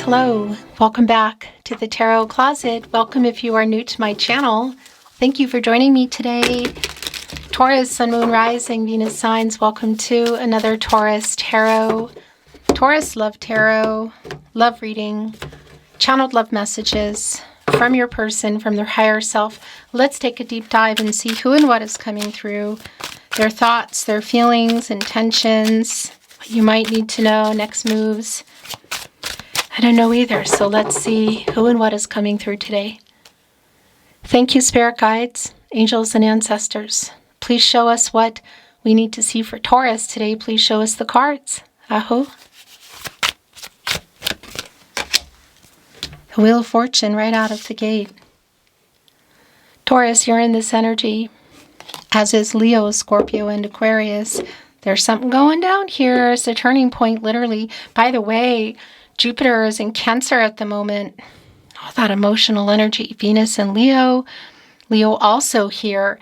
Hello, welcome back to the Tarot Closet. Welcome if you are new to my channel. Thank you for joining me today. Taurus, Sun, Moon, Rising, Venus signs, welcome to another Taurus Tarot. Taurus Love Tarot, love reading, channeled love messages from your person, from their higher self. Let's take a deep dive and see who and what is coming through, their thoughts, their feelings, intentions, what you might need to know, next moves. I don't know either, so let's see who and what is coming through today. Thank you, spirit guides, angels, and ancestors. Please show us what we need to see for Taurus today. Please show us the cards. Aho. The Wheel of Fortune right out of the gate. Taurus, you're in this energy, as is Leo, Scorpio, and Aquarius. There's something going down here. It's a turning point, literally. By the way, Jupiter is in Cancer at the moment. All that emotional energy. Venus and Leo. Leo also here.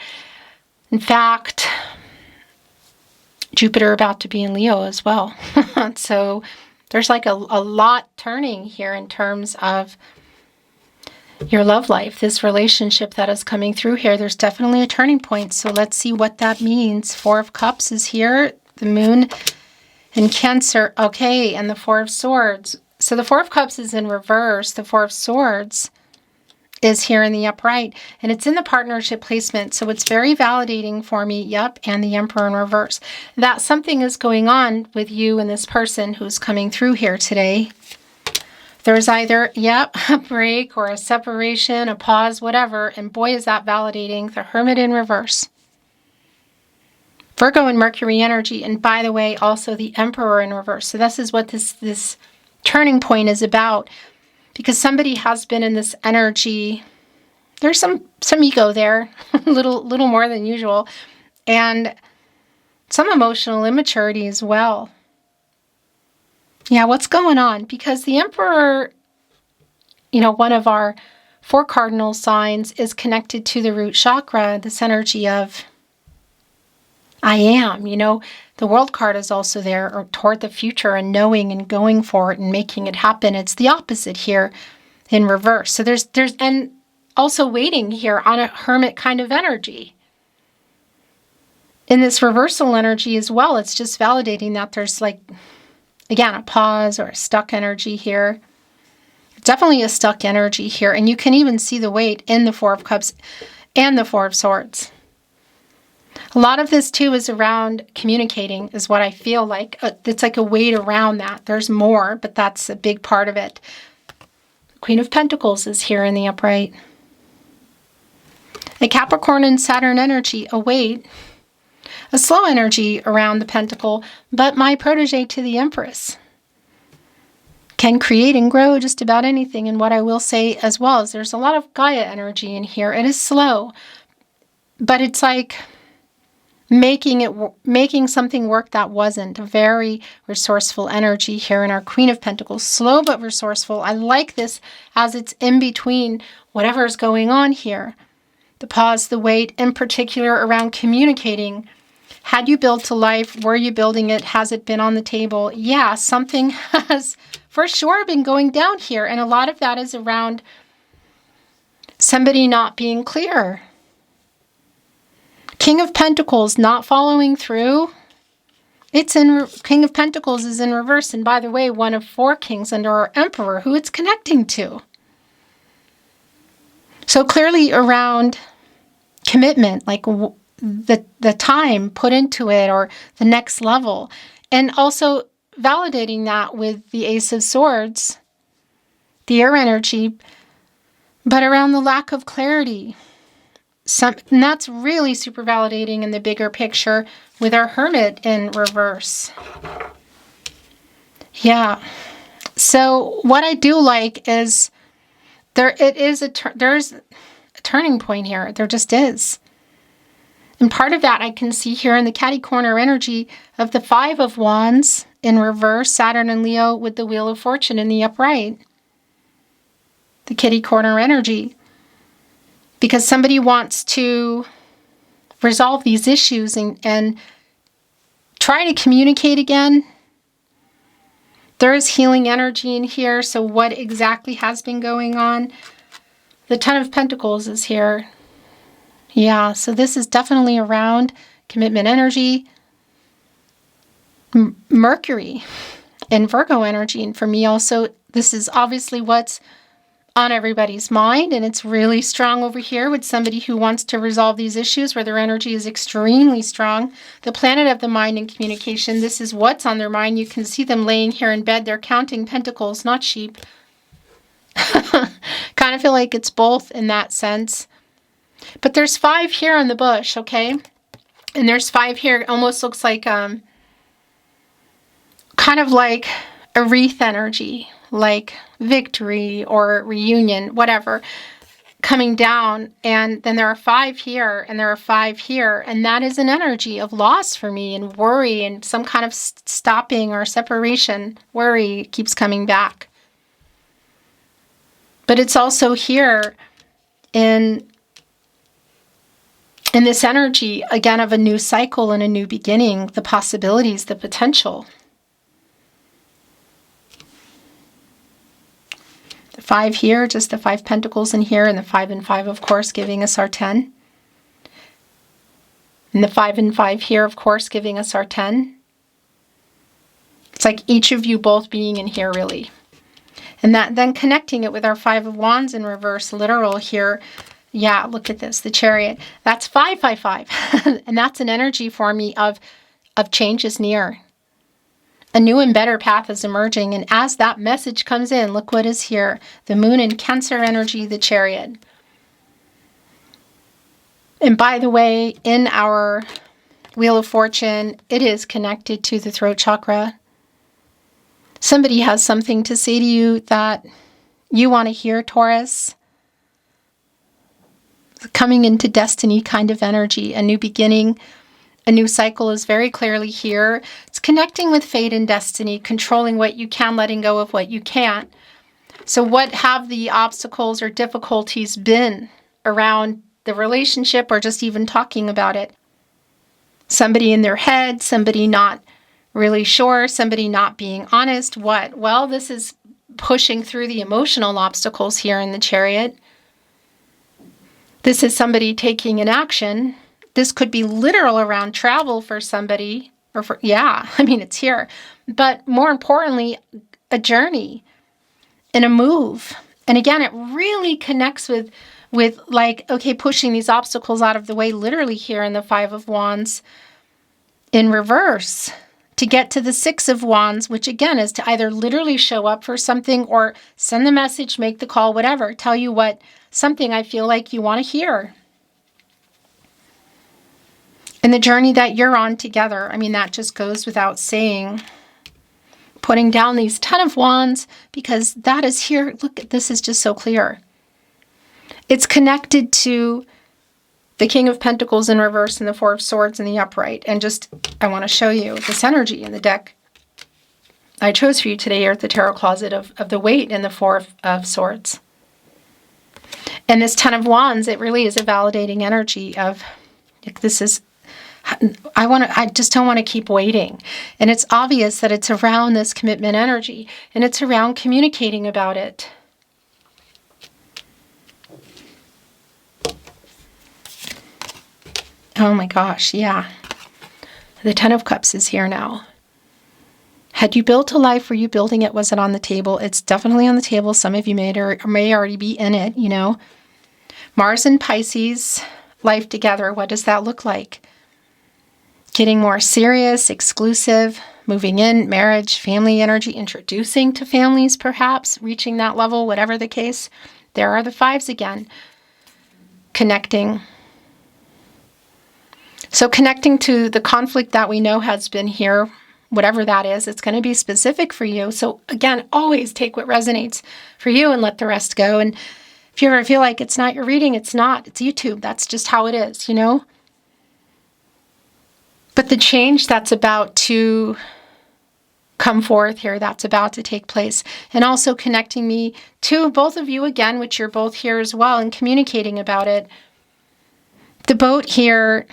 In fact, Jupiter about to be in Leo as well. So there's like a lot turning here in terms of your love life. This relationship that is coming through here. There's definitely a turning point. So let's see what that means. Four of Cups is here. The Moon in Cancer. Okay, and the Four of Swords. So the Four of Cups is in reverse. The Four of Swords is here in the upright. And it's in the partnership placement. So it's very validating for me. Yep. And the Emperor in reverse. That something is going on with you and this person who's coming through here today. There's either, yep, a break or a separation, a pause, whatever. And boy, is that validating. The Hermit in reverse. Virgo and Mercury energy. And by the way, also the Emperor in reverse. So this is what this turning point is about, because somebody has been in this energy. There's some ego there, a little more than usual, and some emotional immaturity as well. Yeah, what's going on? Because the Emperor, you know, one of our 4 cardinal signs, is connected to the root chakra, this energy of I am, you know. The World card is also there, or toward the future and knowing and going for it and making it happen. It's the opposite here in reverse. So there's and also waiting here on a Hermit kind of energy. In this reversal energy as well, it's just validating that there's like, again, a pause or a stuck energy here. Definitely a stuck energy here. And you can even see the weight in the Four of Cups and the Four of Swords. A lot of this, too, is around communicating, is what I feel like. It's like a weight around that. There's more, but that's a big part of it. Queen of Pentacles is here in the upright. The Capricorn and Saturn energy, a weight. A slow energy around the Pentacle, but my protege to the Empress can create and grow just about anything. And what I will say as well is there's a lot of Gaia energy in here. It is slow, but it's like making something work that wasn't. A very resourceful energy here in our Queen of Pentacles. Slow but resourceful. I like this as it's in between whatever is going on here. The pause, the wait, in particular around communicating. Had you built a life? Were you building it? Has it been on the table? Yeah, something has for sure been going down here. And a lot of that is around somebody not being clear. King of Pentacles not following through. It's in King of Pentacles is in reverse. And by the way, one of 4 kings under our Emperor who it's connecting to. So clearly around commitment, like the time put into it or the next level. And also validating that with the Ace of Swords, the air energy, but around the lack of clarity. And that's really super validating in the bigger picture with our Hermit in reverse. Yeah. So what I do like is there's a turning point here. There just is. And part of that I can see here in the catty corner energy of the 5 of Wands in reverse, Saturn and Leo with the Wheel of Fortune in the upright. The kitty corner energy. Because somebody wants to resolve these issues and try to communicate again. There is healing energy in here. So what exactly has been going on? The Ten of Pentacles is here. Yeah, so this is definitely around commitment energy. Mercury and Virgo energy. And for me also, this is obviously what's on everybody's mind. And it's really strong over here with somebody who wants to resolve these issues where their energy is extremely strong. The planet of the mind and communication, this is what's on their mind. You can see them laying here in bed. They're counting pentacles, not sheep. Kind of feel like it's both in that sense. But there's 5 here in the bush, okay? And there's 5 here. It almost looks like kind of like a wreath energy, like victory or reunion, whatever, coming down. And then there are 5 here and there are 5 here. And that is an energy of loss for me and worry and some kind of stopping or separation. Worry keeps coming back. But it's also here in this energy, again, of a new cycle and a new beginning, the possibilities, the potential. The 5 here, just the 5 pentacles in here, and the 5 and 5, of course, giving us our 10. And the 5 and 5 here, of course, giving us our 10. It's like each of you both being in here, really. And that then connecting it with our 5 of Wands in reverse, literal here. Yeah, look at this, the Chariot. That's 555. And that's an energy for me of change is near. A new and better path is emerging. And as that message comes in, look what is here. The Moon in Cancer energy, the Chariot. And by the way, in our Wheel of Fortune, it is connected to the throat chakra. Somebody has something to say to you that you want to hear, Taurus. Coming into destiny kind of energy, a new beginning, a new cycle is very clearly here. It's connecting with fate and destiny, controlling what you can, letting go of what you can't. So what have the obstacles or difficulties been around the relationship or just even talking about it? Somebody in their head, somebody not really sure, somebody not being honest. What? Well, this is pushing through the emotional obstacles here in the Chariot. This is somebody taking an action. This could be literal around travel for somebody, or for, yeah, I mean, it's here. But more importantly, a journey and a move. And again, it really connects with like, okay, pushing these obstacles out of the way, literally here in the 5 of Wands in reverse, to get to the 6 of Wands, which again is to either literally show up for something or send the message, make the call, whatever, tell you what, something I feel like you want to hear. And the journey that you're on together, I mean, that just goes without saying. Putting down these 10 of Wands, because that is here. Look, this is just so clear. It's connected to the King of Pentacles in reverse and the 4 of Swords in the upright. And just, I want to show you this energy in the deck I chose for you today here at the Tarot Closet of the Weight and the 4 of Swords. And this 10 of Wands, it really is a validating energy of, this is, I just don't want to keep waiting. And it's obvious that it's around this commitment energy. And it's around communicating about it. Oh my gosh, yeah. The 10 of Cups is here now. Had you built a life? Were you building it? Was it on the table? It's definitely on the table. Some of you may already be in it, you know. Mars and Pisces, life together. What does that look like? Getting more serious, exclusive, moving in, marriage, family energy, introducing to families perhaps, reaching that level, whatever the case. There are the 5s again. Connecting. So connecting to the conflict that we know has been here, whatever that is, it's going to be specific for you. So again, always take what resonates for you and let the rest go. And if you ever feel like it's not your reading, it's not. It's YouTube. That's just how it is, you know? But the change that's about to come forth here, that's about to take place. And also connecting me to both of you again, which you're both here as well, and communicating about it. The boat here,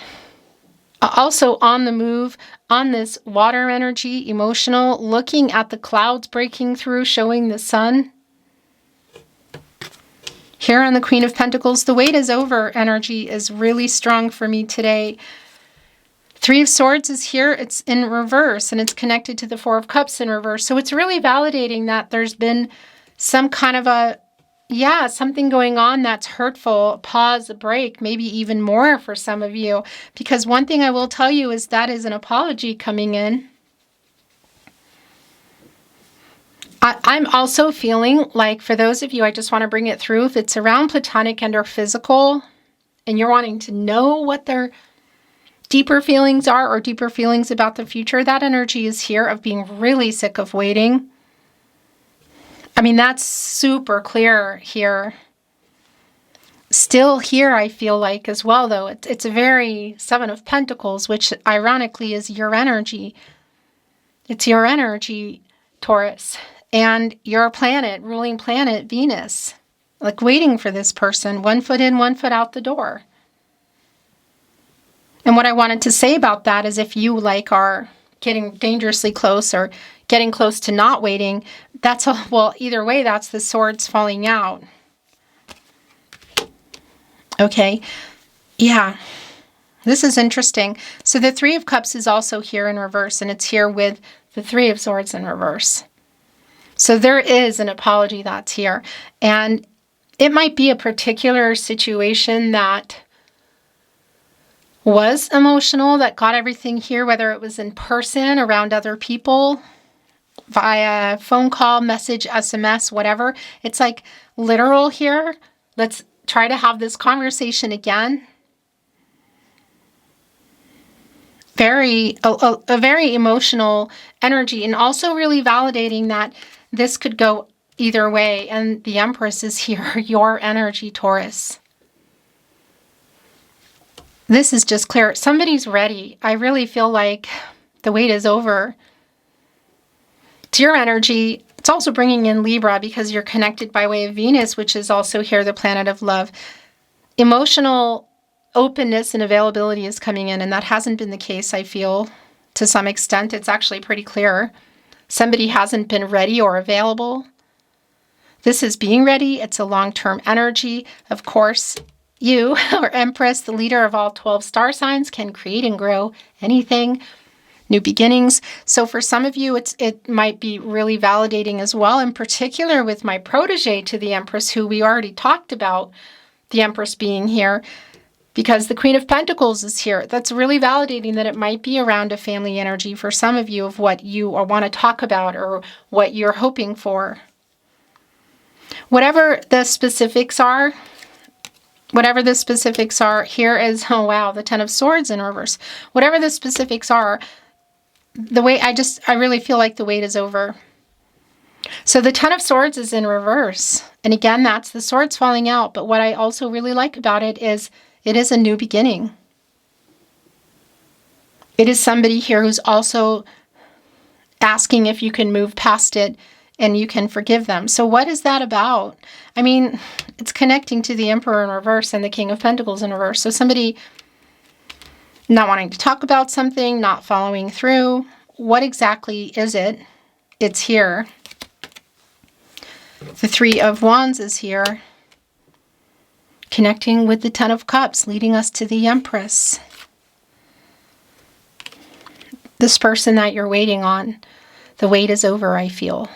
Also on the move, on this water energy, emotional, looking at the clouds breaking through, showing the sun. Here on the Queen of Pentacles, the wait is over energy is really strong for me today. Three of Swords is here. It's in reverse, and it's connected to the Four of Cups in reverse. So it's really validating that there's been some kind of a, something going on that's hurtful. A pause, a break, maybe even more for some of you. Because one thing I will tell you is that is an apology coming in. I'm also feeling like, for those of you, I just want to bring it through, if it's around platonic and or physical, and you're wanting to know what their deeper feelings are, or deeper feelings about the future, that energy is here of being really sick of waiting. I mean, that's super clear here. Still here, I feel like, as well, though. It's a very Seven of Pentacles, which ironically is your energy. It's your energy, Taurus. And your planet, ruling planet, Venus, like waiting for this person, 1 foot in, 1 foot out the door. And what I wanted to say about that is, if you like are getting dangerously close or getting close to not waiting, that's either way, that's the swords falling out. Okay. Yeah. This is interesting. So the Three of Cups is also here in reverse, and it's here with the Three of Swords in reverse. So there is an apology that's here. And it might be a particular situation that was emotional, that got everything here, whether it was in person, around other people, via phone call, message, SMS, whatever. It's like literal here. Let's try to have this conversation again. A very emotional energy, and also really validating that this could go either way. And the Empress is here, your energy, Taurus. This is just clear. Somebody's ready. I really feel like the wait is over. It's your energy. It's also bringing in Libra, because you're connected by way of Venus, which is also here, the planet of love. Emotional openness and availability is coming in, and that hasn't been the case, I feel, to some extent. It's actually pretty clear. Somebody hasn't been ready or available. This is being ready. It's a long-term energy. Of course, you, or Empress, the leader of all 12 star signs, can create and grow anything. New beginnings. So for some of you, it might be really validating as well, in particular with my protege to the Empress, who we already talked about, the Empress being here, because the Queen of Pentacles is here. That's really validating that it might be around a family energy for some of you, of what you want to talk about or what you're hoping for. Whatever the specifics are, here is, oh wow, the Ten of Swords in reverse. Whatever the specifics are, I really feel like the wait is over. So the Ten of Swords is in reverse. And again, that's the swords falling out. But what I also really like about it is a new beginning. It is somebody here who's also asking if you can move past it and you can forgive them. So what is that about? I mean, it's connecting to the Emperor in reverse and the King of Pentacles in reverse. So somebody not wanting to talk about something, not following through. What exactly is it? It's here. The Three of Wands is here. Connecting with the Ten of Cups, leading us to the Empress. This person that you're waiting on, the wait is over, I feel.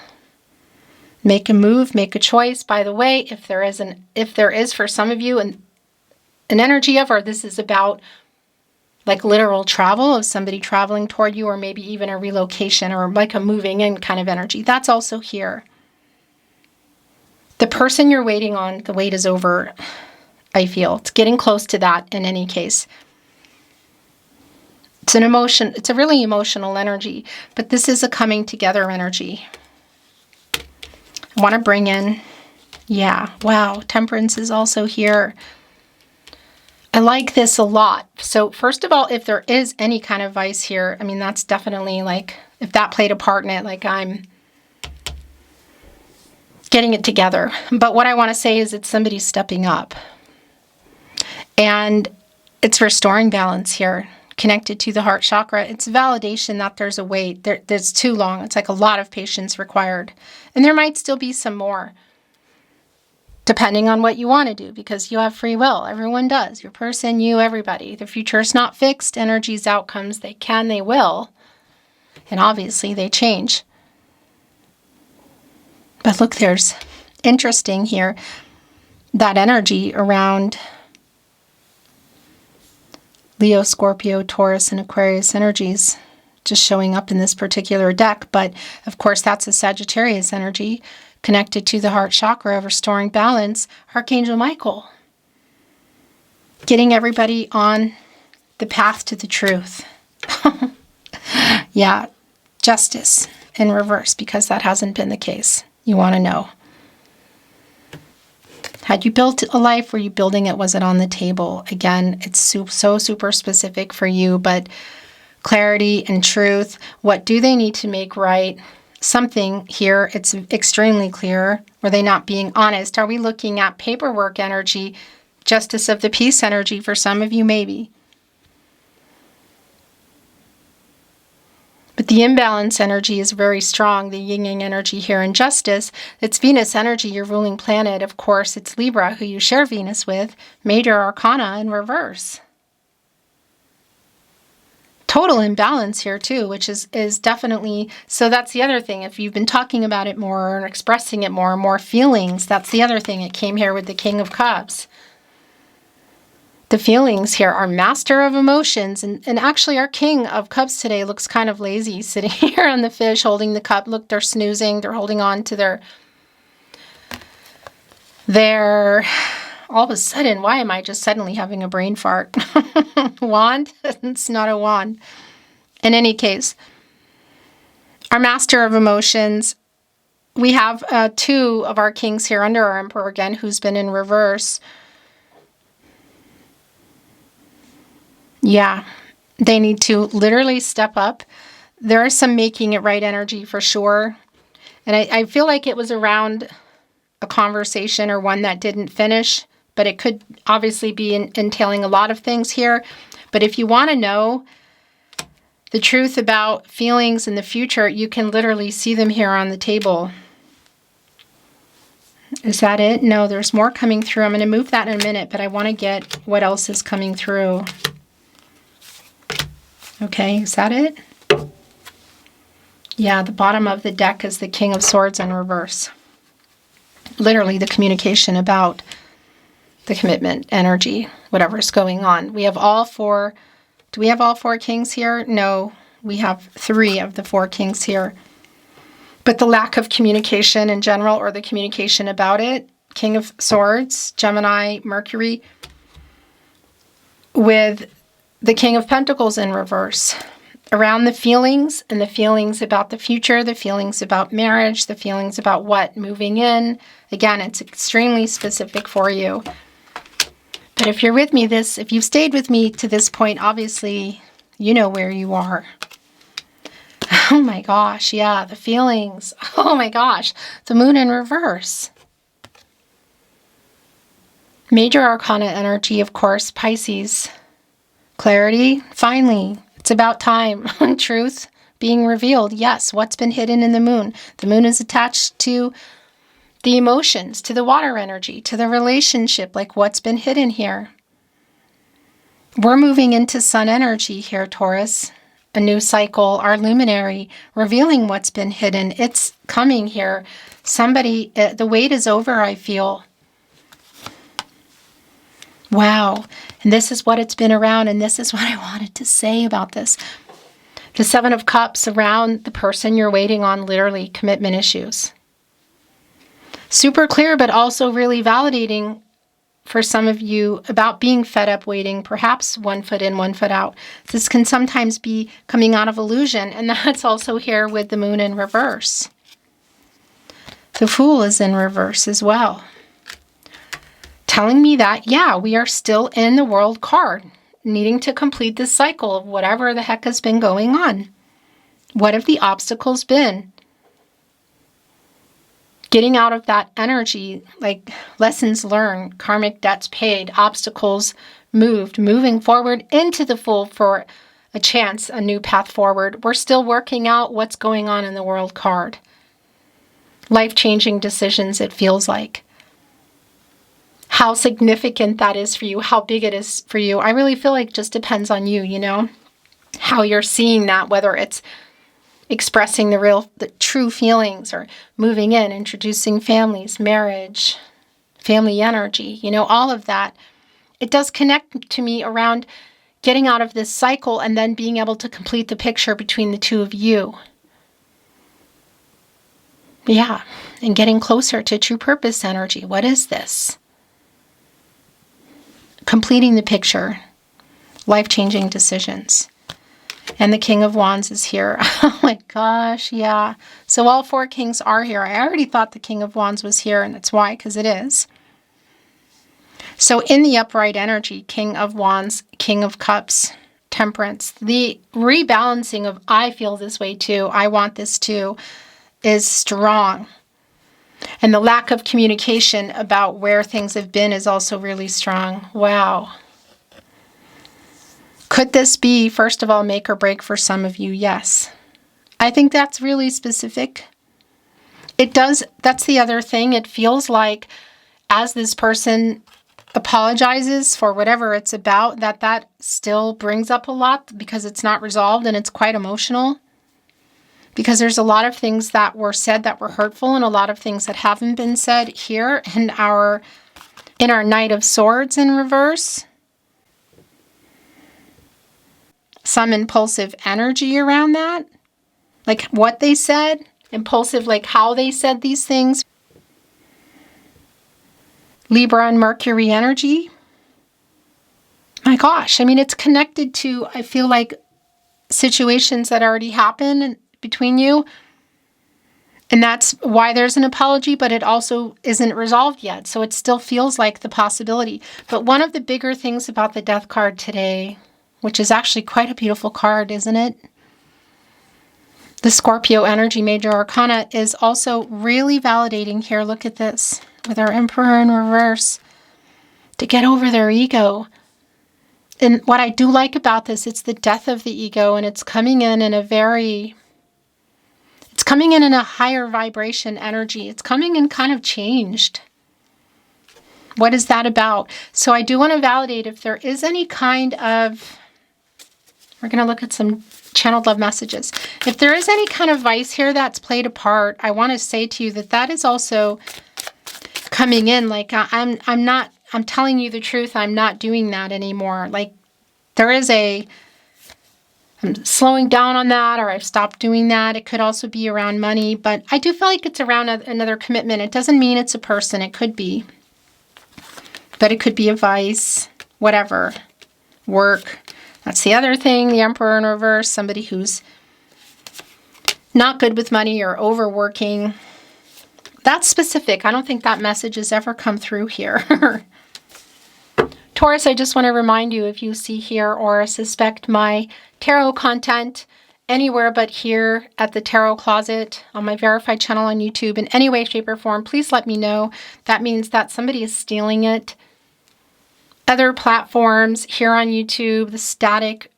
Make a move, make a choice. By the way, if there is for some of you an energy of, or this is about like literal travel of somebody traveling toward you, or maybe even a relocation or like a moving in kind of energy, that's also here. The person you're waiting on, the wait is over, I feel. It's getting close to that in any case. It's an emotion. It's a really emotional energy, but this is a coming together energy. I want to bring in, wow, Temperance is also here. I like this a lot. So first of all, if there is any kind of vice here, I mean, that's definitely like, if that played a part in it, like I'm getting it together. But what I want to say is it's somebody stepping up. And it's restoring balance here. connected to the heart chakra, it's validation that there's a wait. There's too long. It's like a lot of patience required. And there might still be some more, depending on what you want to do, because you have free will. Everyone does. Your person, you, everybody. The future is not fixed. Energies, outcomes, they can, they will. And obviously they change. But look, there's interesting here, that energy around Leo, Scorpio, Taurus, and Aquarius energies just showing up in this particular deck. But of course, that's a Sagittarius energy connected to the heart chakra of restoring balance. Archangel Michael, getting everybody on the path to the truth. Yeah, justice in reverse, because that hasn't been the case. You want to know. Had you built a life? Were you building it? Was it on the table? Again, it's so super specific for you, but clarity and truth. What do they need to make right? Something here, it's extremely clear. Were they not being honest? Are we looking at paperwork energy, justice of the peace energy for some of you, maybe? But the imbalance energy is very strong, the yin-yang energy here in justice. It's Venus energy, your ruling planet. Of course, it's Libra, who you share Venus with. Major arcana in reverse. Total imbalance here too, which is definitely, so that's the other thing. If you've been talking about it more and expressing it more feelings, that's the other thing. It came here with the King of Cups. The feelings here are master of emotions. And actually our King of Cups today looks kind of lazy, sitting here on the fish, holding the cup. Look, they're snoozing. They're holding on to their all of a sudden, why am I just suddenly having a brain fart? Wand? It's not a wand. In any case, our master of emotions, we have two of our kings here under our emperor again, who's been in reverse. Yeah, they need to literally step up. There is some making it right energy for sure. And I feel like it was around a conversation or one that didn't finish, but it could obviously be entailing a lot of things here. But if you want to know the truth about feelings in the future, you can literally see them here on the table. Is that it? No, there's more coming through. I'm going to move that in a minute, but I want to get what else is coming through. Okay, is that it? Yeah, the bottom of the deck is the King of Swords in reverse. Literally the communication about the commitment energy, whatever's going on. We have all four. Do we have all four kings here? No, we have three of the four kings here. But the lack of communication in general, or the communication about it, King of Swords, Gemini, Mercury, with the King of Pentacles in reverse, around the feelings, and the feelings about the future, the feelings about marriage, the feelings about what? Moving in. Again, it's extremely specific for you. But if you're with me if you've stayed with me to this point, obviously, you know where you are. Oh my gosh, yeah, the feelings. Oh my gosh, the moon in reverse. Major arcana energy, of course, Pisces. Clarity, finally, it's about time. Truth being revealed. Yes, what's been hidden in the moon? The moon is attached to the emotions, to the water energy, to the relationship, like what's been hidden here. We're moving into sun energy here, Taurus. A new cycle, our luminary, revealing what's been hidden. It's coming here. Somebody, the wait is over, I feel. Wow. And this is what it's been around, and this is what I wanted to say about this. The Seven of Cups around the person you're waiting on, literally commitment issues. Super clear, but also really validating for some of you about being fed up waiting, perhaps 1 foot in, 1 foot out. This can sometimes be coming out of illusion, and that's also here with the moon in reverse. The Fool is in reverse as well. Telling me that, yeah, we are still in the World card, needing to complete this cycle of whatever the heck has been going on. What have the obstacles been? Getting out of that energy, like lessons learned, karmic debts paid, obstacles moved, moving forward into the Fool for a chance, a new path forward. We're still working out what's going on in the World card. Life-changing decisions, it feels like. How significant that is for you, how big it is for you, I really feel like it just depends on you, you know? How you're seeing that, whether it's expressing the true feelings or moving in, introducing families, marriage, family energy, you know, all of that. It does connect to me around getting out of this cycle and then being able to complete the picture between the two of you. Yeah, and getting closer to true purpose energy. What is this? Completing the picture. Life-changing decisions. And the King of Wands is here. Oh my gosh, yeah. So all 4 kings are here. I already thought the King of Wands was here, and that's why, because it is. So in the upright energy, King of Wands, King of Cups, Temperance, the rebalancing of I feel this way too, I want this too, is strong. And the lack of communication about where things have been is also really strong. Wow. Could this be, first of all, make or break for some of you? Yes. I think that's really specific. It does, that's the other thing. It feels like as this person apologizes for whatever it's about, that still brings up a lot because it's not resolved and it's quite emotional. Because there's a lot of things that were said that were hurtful and a lot of things that haven't been said here in our Knight of Swords in reverse. Some impulsive energy around that. Like what they said. Impulsive, like how they said these things. Libra and Mercury energy. My gosh, I mean, it's connected to, I feel like, situations that already happened between you. And that's why there's an apology, but it also isn't resolved yet. So it still feels like the possibility. But one of the bigger things about the Death card today, which is actually quite a beautiful card, isn't it? The Scorpio energy major arcana is also really validating here. Look at this with our Emperor in reverse. To get over their ego. And what I do like about this, it's the death of the ego, and it's coming in a higher vibration energy. It's coming in kind of changed. What is that about? So I do want to validate if there is any kind of, we're going to look at some channeled love messages. If there is any kind of vice here that's played a part, I want to say to you that is also coming in. Like I'm telling you the truth. I'm not doing that anymore. Like there is I'm slowing down on that, or I've stopped doing that. It could also be around money, but I do feel like it's around another commitment. It doesn't mean it's a person. It could be. But it could be a vice, whatever. Work. That's the other thing. The Emperor in reverse. Somebody who's not good with money or overworking. That's specific. I don't think that message has ever come through here. Taurus, I just want to remind you, if you see here or suspect my tarot content anywhere but here at the Tarot Closet on my verified channel on YouTube in any way, shape, or form, please let me know. That means that somebody is stealing it. Other platforms here on YouTube, the static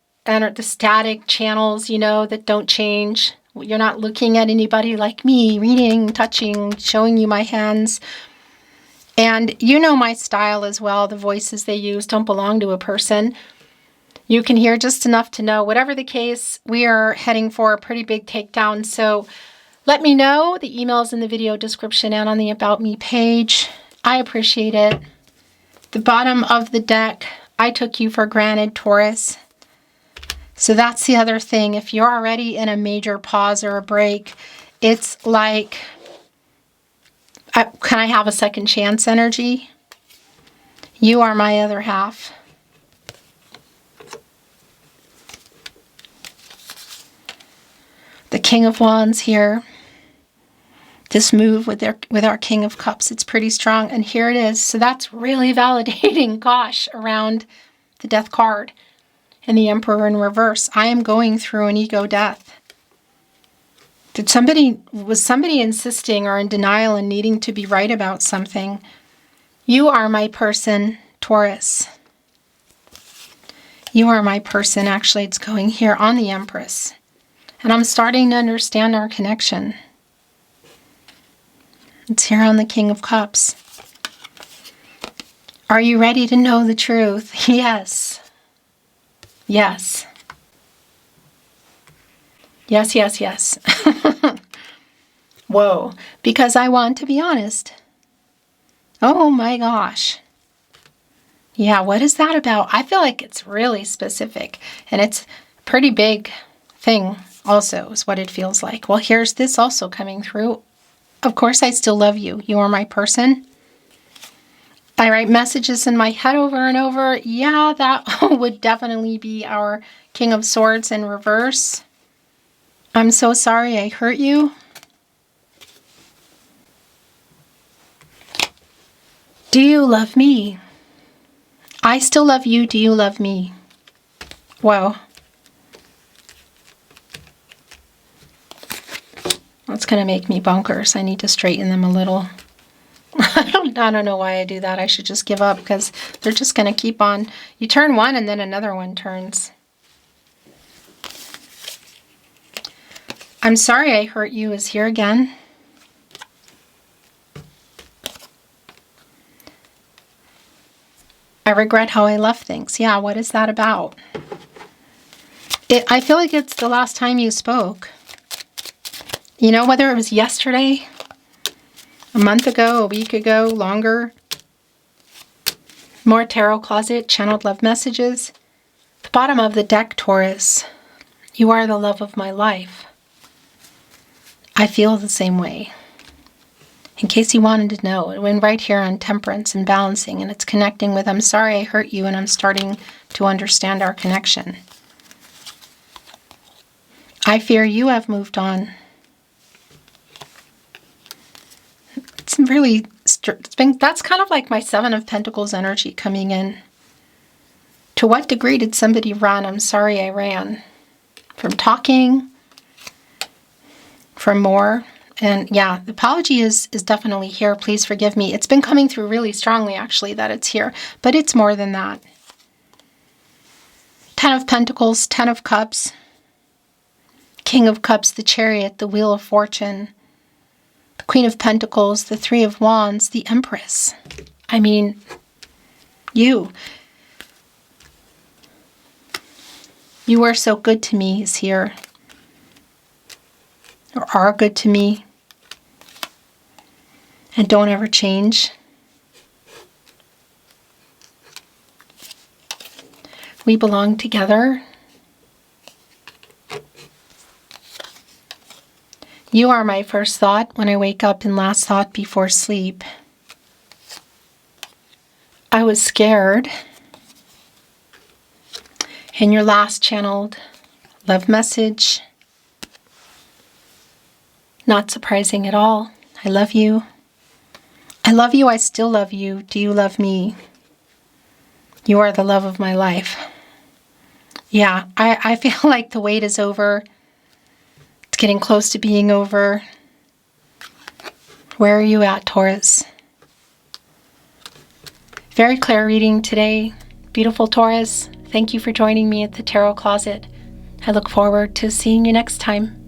channels, you know, that don't change. You're not looking at anybody like me, reading, touching, showing you my hands. And you know my style as well. The voices they use don't belong to a person. You can hear just enough to know. Whatever the case, we are heading for a pretty big takedown. So let me know. The email's in the video description and on the About Me page. I appreciate it. The bottom of the deck, I took you for granted, Taurus. So that's the other thing. If you're already in a major pause or a break, it's like, can I have a second chance energy? You are my other half. The King of Wands here. This move with our King of Cups, it's pretty strong. And here it is. So that's really validating, gosh, around the Death card and the Emperor in reverse. I am going through an ego death. Was somebody insisting or in denial and needing to be right about something? You are my person, Taurus. You are my person. Actually, it's going here on the Empress. And I'm starting to understand our connection. It's here on the King of Cups. Are you ready to know the truth? Yes. Yes. Yes, yes, yes. Whoa. Because I want to be honest. Oh my gosh. Yeah, what is that about? I feel like it's really specific. And it's a pretty big thing also, is what it feels like. Well, here's this also coming through. Of course, I still love you. You are my person. I write messages in my head over and over. Yeah, that would definitely be our King of Swords in reverse. I'm so sorry I hurt you. Do you love me? I still love you. Do you love me? Whoa. That's going to make me bonkers. I need to straighten them a little. I don't know why I do that. I should just give up because they're just going to keep on. You turn one and then another one turns. I'm sorry I hurt you is here again. I regret how I left things. Yeah, what is that about? I feel like it's the last time you spoke. You know, whether it was yesterday, a month ago, a week ago, longer. More tarot closet, channeled love messages. The bottom of the deck, Taurus. You are the love of my life. I feel the same way. In case you wanted to know, it went right here on temperance and balancing, and it's connecting with I'm sorry I hurt you, and I'm starting to understand our connection. I fear you have moved on. It's really, that's kind of like my Seven of Pentacles energy coming in. To what degree did somebody run? I'm sorry I ran. From talking, from more. And yeah, the apology is definitely here. Please forgive me. It's been coming through really strongly, actually, that it's here. But it's more than that. Ten of Pentacles, Ten of Cups, King of Cups, the Chariot, the Wheel of Fortune, the Queen of Pentacles, the Three of Wands, the Empress. I mean, you are so good to me is here. Or are good to me. And don't ever change. We belong together. You are my first thought when I wake up and last thought before sleep. I was scared. And your last channeled love message. Not surprising at all. I love you. I love you. I still love you. Do you love me? You are the love of my life. Yeah, I feel like the wait is over. It's getting close to being over. Where are you at, Taurus? Very clear reading today. Beautiful Taurus. Thank you for joining me at the Tarot Closet. I look forward to seeing you next time.